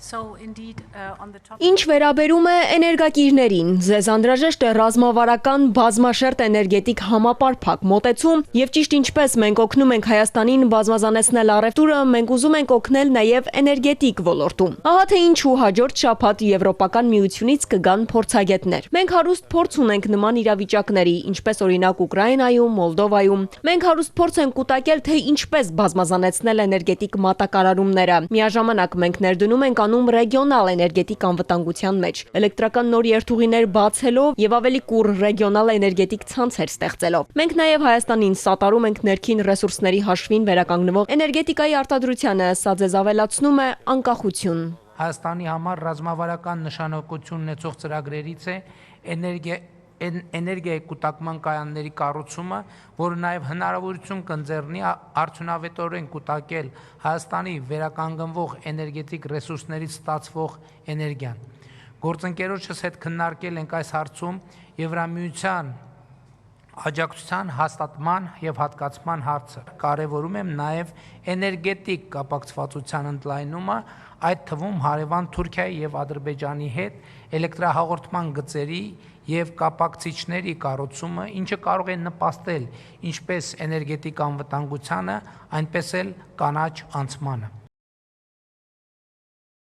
Ինչ վերաբերում է էներգակիրներին, ձեզ անհրաժեշտ է ռազմավարական բազմաշերտ էներգետիկ համապարփակ մոտեցում եւ ճիշտ ինչպես մենք օգնում ենք Հայաստանին բազմազանեցնել առևտուրը, մենք ուզում ենք օգնել նաեւ էներգետիկ ոլորտում։ Ահա թե ինչու հաջորդ շաբաթ Եվրոպական միությունից կգան փորձագետներ։ Մենք հարուստ փորձ ունենք նման իրավիճակների, ինչպես օրինակ Ուկրաինայում, Մոլդովայում։ Մենք հարուստ փորձ ենք կուտակել, թե ինչպես բազմազանեցնել էներգետիկ մատակարարումները։ Միաժամանակ մենք ներդնում ենք անում ռեգիոնալ էներգետիկ անվտանգության մեջ, էլեկտրական նոր երթուղիներ բացելով եւ ավելի կուռ ռեգիոնալ էներգետիկ ցանցեր ստեղծելով։ Մենք նաեւ Հայաստանին սատարում ենք ներքին ռեսուրսների հաշվին վերականգնվող էներգետիկայի արտադրությանը, սա ձեզ ավելացնում է անկախություն։ Հայաստանի համար ռազմավարական նշանակություն ունեցող ծրագրերից է էներգիայի կուտակման կայանների կառուցումը, որը նաև հնարավորություն կընձեռնի արդյունավետորեն կուտակել Հայաստանի վերականգնվող էներգետիկ ռեսուրսներից ստացվող էներգիան։ Գործընկերոջս հետ քննարկել ենք այս հարցում Եվրամիության աջակցության հաստատման եւ հատկացման հարցը։ Կարևորում եմ նաեւ էներգետիկ կապակցվածության ընդլայնումը, այդ թվում հարևան Թուրքիայի եւ Ադրբեջանի հետ էլեկտրահաղորդման գծերի եւ կապակցիչների կառուցումը, ինչը կարող է նպաստել ինչպես էներգետիկ անվտանգությանը, այնպես էլ կանաչ անցմանը։